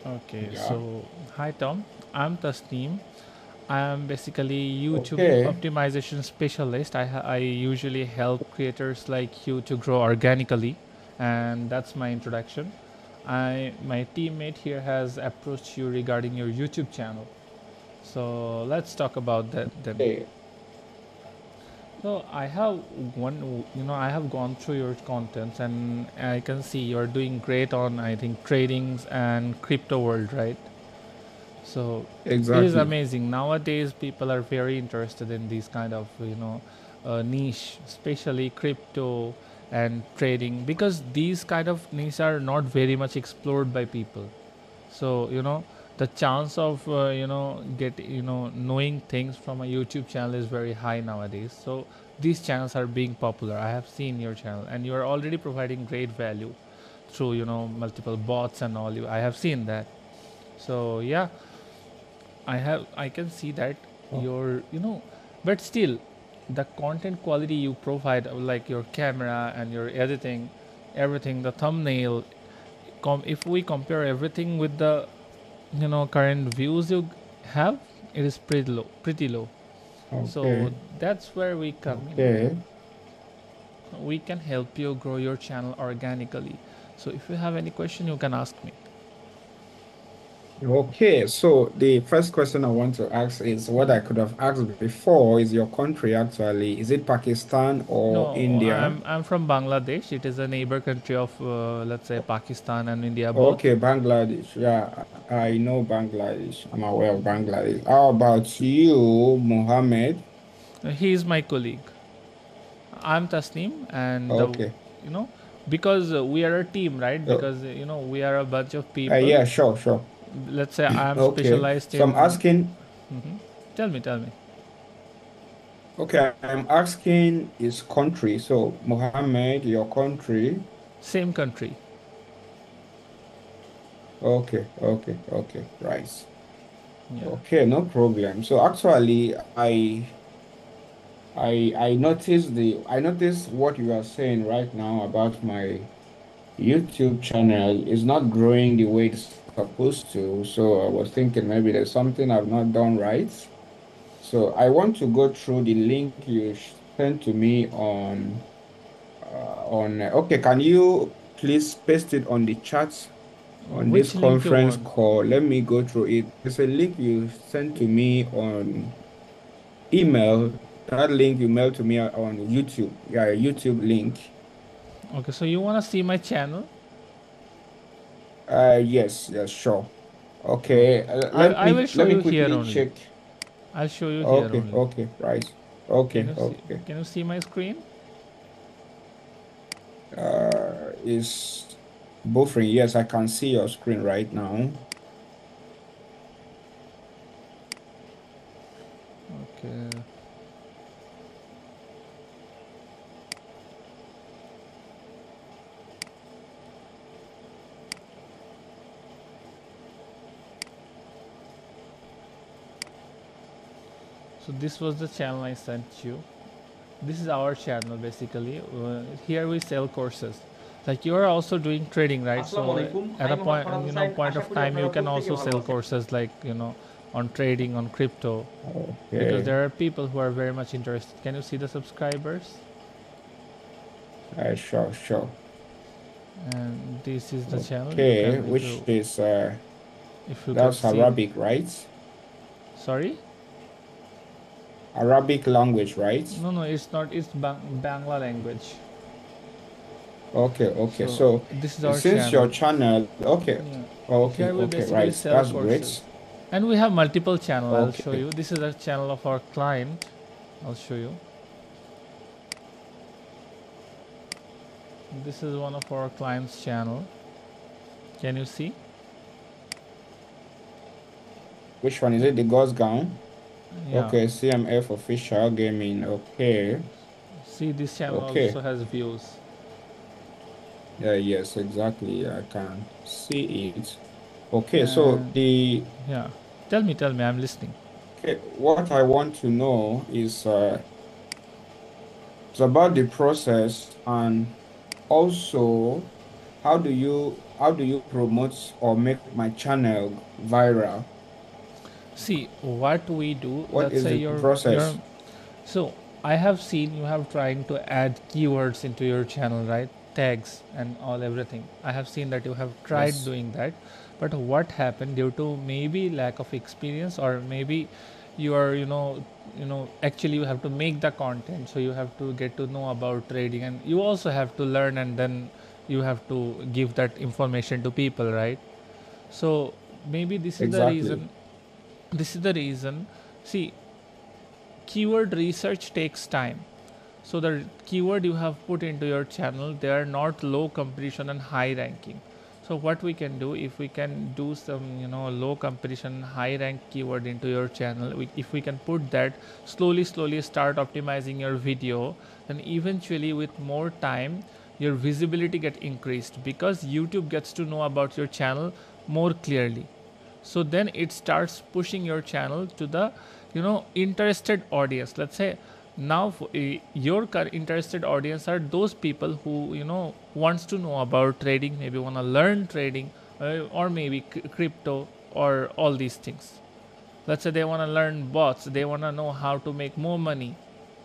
Okay, Yeah. so hi Tom, I'm Tasneem. I am basically YouTube Okay. optimization specialist. I usually help creators like you to grow organically, and that's my introduction. My teammate here has approached you regarding your YouTube channel. So let's talk about that then. Hey. So I have I have gone through your contents and I can see you're doing great on I think tradings and crypto world, right? So it is Exactly. amazing. Nowadays, people are very interested in these kind of niche, especially crypto and trading, because these kind of niche are not very much explored by people. So the chance of knowing things from a YouTube channel is very high nowadays. So these channels are being popular. I have seen your channel, and you are already providing great value through multiple bots and all. I have seen that. So yeah, I can see that Oh, but still the content quality you provide, like your camera and your editing, everything, the thumbnail, if we compare everything with the current views you have, it is pretty low. So okay. that's where we come. Okay. We can help you grow your channel organically. So if you have any question, you can ask me. Okay. So the first question I want to ask is what I could have asked before is your country actually. Is it Pakistan or No, India? I'm from Bangladesh. It is a neighbor country of let's say Pakistan and India both. Okay, Bangladesh. Yeah, I know Bangladesh. I'm aware of Bangladesh. How about you, Mohammed? He is my colleague. I'm Tasneem, and Okay. you know because we are a team, right? So, Because we are a bunch of people. yeah, sure, sure. Let's say I'm Okay. specialized So I'm in. asking, Mhm. Tell me. okay, I'm asking is country. So, Mohammed, your country. Same country. Okay, okay, okay, right. Yeah. Okay, no problem. So actually, I noticed what you are saying right now about my YouTube channel is not growing the way it's supposed to. So I was thinking maybe there's something I've not done right. So I want to go through the link you sent to me okay, can you please paste it on the chat on this Which link you conference want? call? Let me go through it. There's a link you sent to me on email. That link you mailed to me on YouTube. Yeah, a YouTube link. Okay, so you wanna see my channel? Yes, yes, sure. Okay. Okay, I will show let me you here quickly only. check. I'll show you here Okay, only. okay, right. Can Okay, you see? okay. Can you see my screen? Is buffering? Yes, I can see your screen right now. Okay. So this was the channel I sent you. This is our channel basically. Here we sell courses. Like you are also doing trading, right? So Assalamualaikum. at Hai a Muhammad point, Farhan Hussain. point Asha of করি time, you আপনারা can প্রত্যেকে also ভালো sell আছেন। courses like on trading on crypto, because Okay, there are people who are very much interested. Can you see the subscribers? sure, sure. And this is the channel. You Okay, can which is if you can that's see. Arabic, right? Sorry? Arabic language, right? No, it's not. It's Bangla language. Okay, okay. So So this is our since your channel. channel, okay, Yeah. okay, Here we okay, basically right. sell That's courses, great. and we have multiple channel. I'll show Okay, you. This is a channel of our client. I'll show you. This is one of our clients' channel. Can you see? which one is it? The Ghost Gown? Yeah. Okay, CMF official gaming. Okay, See, this channel also okay. has views. Yeah, yes, exactly. I can see it. Okay, so And the yeah, tell me. I'm listening. okay, what I want to know is it's about the process and also. how do you promote or make my channel viral? See what we do. What Let's is say the your process? so I have seen you have trying to add keywords into your channel, right? Tags and all everything. I have seen that you have tried Yes, doing that, but what happened due to maybe lack of experience, or maybe you are actually you have to make the content, so you have to get to know about trading, and you also have to learn, and then you have to give that information to people, right? So maybe this is the exactly. reason. This is the reason. See, keyword research takes time. So the keyword you have put into your channel, they are not low competition and high ranking. So what we can do, if we can do some low competition high rank keyword into your channel, if we can put that, slowly start optimizing your video, then eventually with more time your visibility get increased, because YouTube gets to know about your channel more clearly. So then it starts pushing your channel to the interested audience. Let's say now your interested audience are those people who wants to know about trading, maybe want to learn trading, or maybe crypto, or all these things. Let's say they want to learn bots, they want to know how to make more money,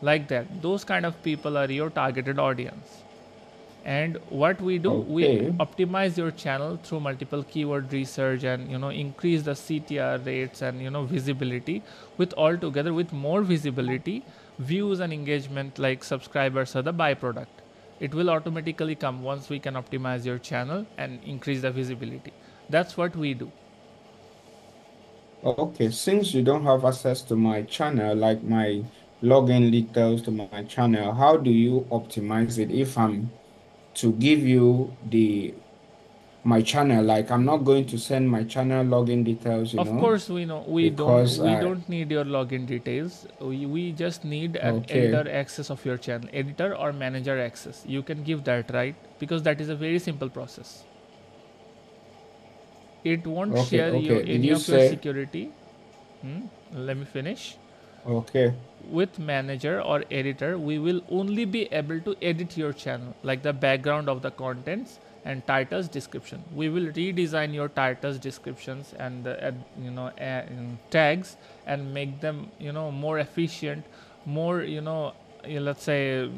like that. Those kind of people are your targeted audience. And what we do, we Okay. optimize your channel through multiple keyword research, and increase the CTR rates and visibility. With all together, with more visibility, views and engagement like subscribers are the byproduct. It will automatically come once we can optimize your channel and increase the visibility. That's what we do. Okay, since you don't have access to my channel, like my login details to my channel, how do you optimize it if I'm to give you the my channel? Like I'm not going to send my channel login details, Of course, we know because we I don't need your login details. We just need an okay, editor access of your channel, editor or manager access. You can give that, right? Because that is a very simple process. It won't share you okay. Did any you of your say security. Let me finish. okay? With manager or editor, we will only be able to edit your channel, like the background of the contents and titles description. We will redesign your titles descriptions and tags, and make them more efficient, more let's say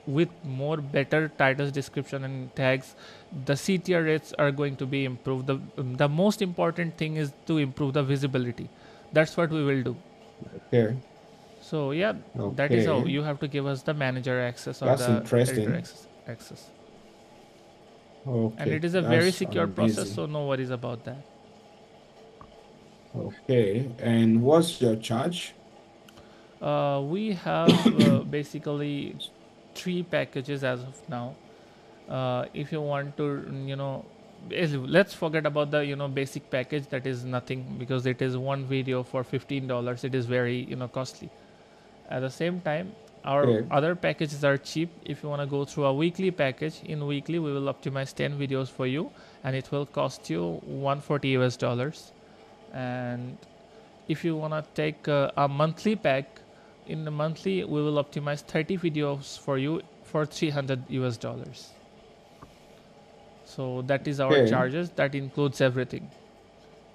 with more better titles description and tags. The CTR rates are going to be improved. The most important thing is to improve the visibility. That's what we will do. Okay, So yeah, that is how okay. you have to give us the manager access or That's the editor interesting. access. And Okay, it is a very that's secure process, amazing. so no worries about that. Okay, and what's your charge? We have basically three packages as of now. If you want to, let's forget about the basic package. That is nothing, because it is one video for $15. It is very costly. At the same time, our Okay, other packages are cheap. If you want to go through a weekly package, in weekly we will optimize 10 videos for you, and it will cost you 140 US dollars. And if you want to take a monthly pack, in the monthly we will optimize 30 videos for you for 300 US dollars. So that is our okay, charges. That includes everything.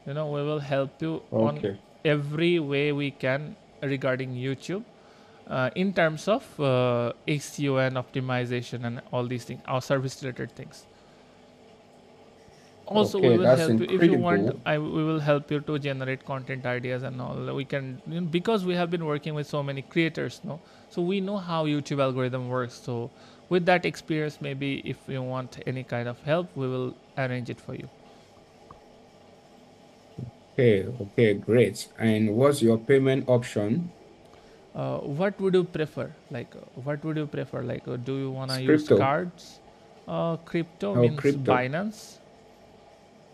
We will help you on okay. every way we can regarding YouTube, in terms of SEO and optimization and all these things, our service related things. Also, we Okay, will that's help you if you want. incredible. We will help you to generate content ideas and all. We can, because we have been working with so many creators, no, so we know how YouTube algorithm works. So with that experience, maybe if you want any kind of help, we will arrange it for you. Okay, okay, great. And what's your payment option? What would you prefer? Like, what would you prefer? Like, do you wanna It's use crypto. cards? Crypto Oh, means crypto. Binance.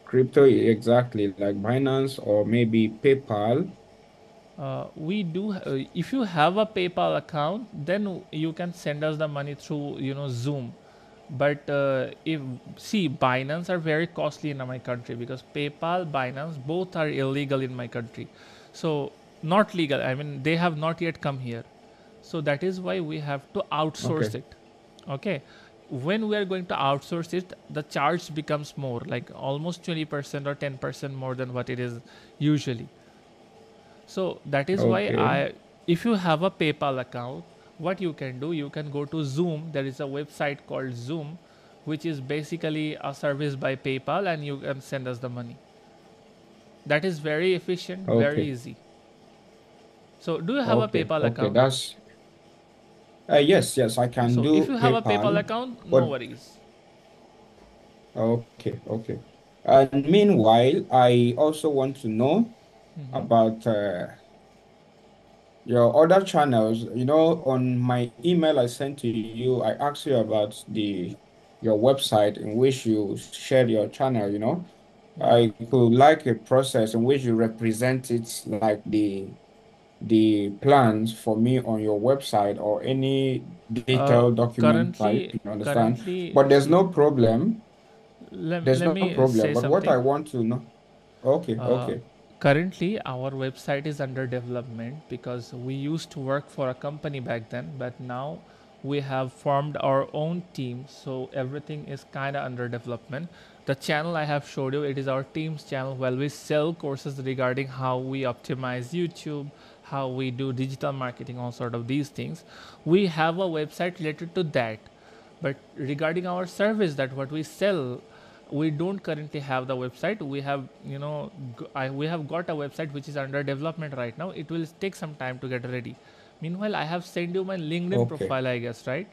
Crypto, exactly, like Binance or maybe PayPal. We do. If you have a PayPal account, then you can send us the money through Zoom. But if see, Binance are very costly in my country, because PayPal, Binance, both are illegal in my country. So not legal. I mean, they have not yet come here. So that is why we have to outsource Okay, it. Okay. when we are going to outsource it, the charge becomes more, like almost 20% or 10% more than what it is usually. So that is why Okay. if you have a PayPal account, what you can do, you can go to Zoom. There is a website called Zoom, which is basically a service by PayPal, and you can send us the money. That is very efficient, very Okay. easy. So do you have a Okay. PayPal Okay. account? That's yes, I can So if do you have a PayPal PayPal, account, no but worries. okay, okay. And meanwhile, I also want to know about your other channels. You know, on my email I sent to you, I asked you about your website in which you shared your channel, you know. Yeah. I could like a process in which you represent it, like the plans for me on your website or any Uh, detailed document type, currently, you understand? currently, But there's see, no problem. There's let no me problem. say But what something. I want to know, okay, Uh, okay, Currently, our website is under development because we used to work for a company back then, but now we have formed our own team, so everything is kind of under development. The channel I have showed you, it is our team's channel where we sell courses regarding how we optimize YouTube, how we do digital marketing, all sort of these things. We have a website related to that, but regarding our service, that what we sell, we don't currently have the website. We have, we have got a website which is under development right now. It will take some time to get ready. Meanwhile, I have sent you my LinkedIn okay, profile, I guess, right?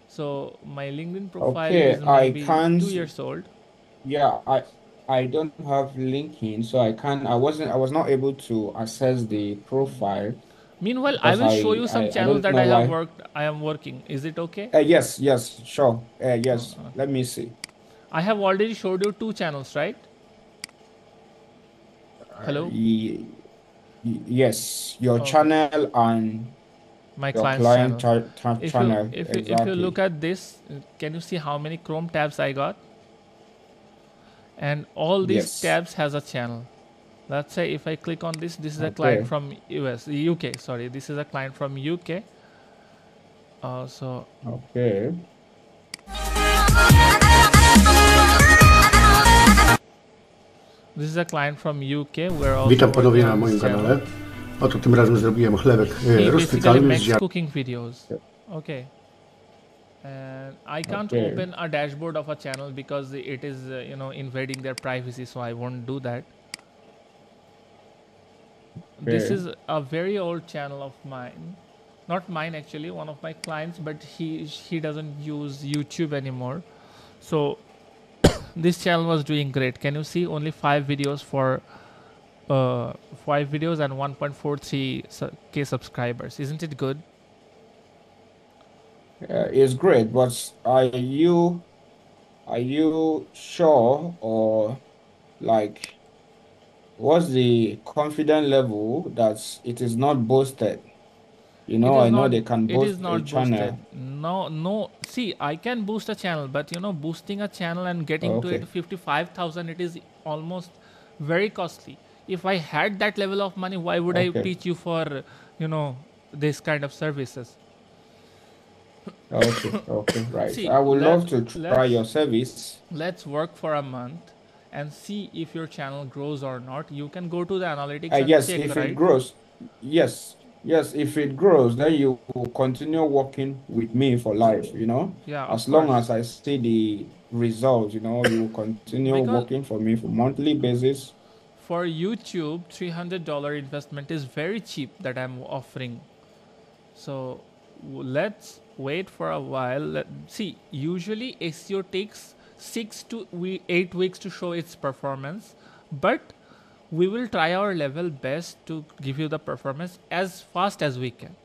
So my LinkedIn profile okay. is I maybe can't. 2 years old. Yeah, I don't have LinkedIn, so I can't. I was not able to access the profile Meanwhile, I because will show you some I channels don't that know why. I am working. Is it okay? Yes, yes, sure. Yes. Let me see. I have already showed you 2 channels, right? Hello. Ye yes, your Okay. channel and My your client's client channel. If you channel if you look exactly. at this, can you see how many Chrome tabs I got? And all these Yes. tabs has a channel. Let's say if I click on this, this is a client Okay. from UK. Sorry, this is a client from UK. So Okay. this is a client from UK. We're also Witam working ponownie na on moim his channel. kanale. Oto tym razem zrobiłem chlebek He basically rozpiekalny z makes ziarna. cooking videos. Okay. And I can't Okay. open a dashboard of a channel because it is invading their privacy, so I won't do that. This Okay. is a very old channel of mine, not mine actually, one of my clients, but he doesn't use YouTube anymore. So this channel was doing great. Can you see only 5 videos for 5 videos and 1.43k subscribers? Isn't it good? It's great, but are you sure or like what's the confident level that it is not boosted? You It know, is I know not. they can It boost is a not boosted. channel. No, no. See, I can boost a channel, but boosting a channel and getting to it Okay. 55,000, it is almost very costly. If I had that level of money, why would I Okay. pitch you for, you know, this kind of services? Okay. Okay. Right. See, I would love to try let's your service. let's work for a month and see if your channel grows or not. You can go to the analytics and Yes, check, if it right? grows, yes, yes, if it grows, then you will continue working with me for life, you know. Yeah, of As long course. as I see the results, you know, you will continue Because working for me for monthly basis. for YouTube, $300 investment is very cheap that I'm offering. So let's wait for a while. See, usually SEO takes 6 to 8 weeks to show its performance, but we will try our level best to give you the performance as fast as we can.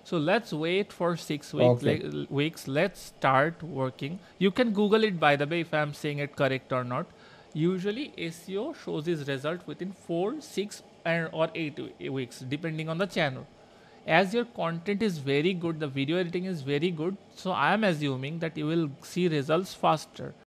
So let's wait for 6 weeks. Okay, Weeks. Let's start working. You can Google it, by the way, if I'm saying it correct or not. Usually SEO shows its result within 4, 6, or 8 weeks, depending on the channel. As your content is very good, the video editing is very good, so I am assuming that you will see results faster.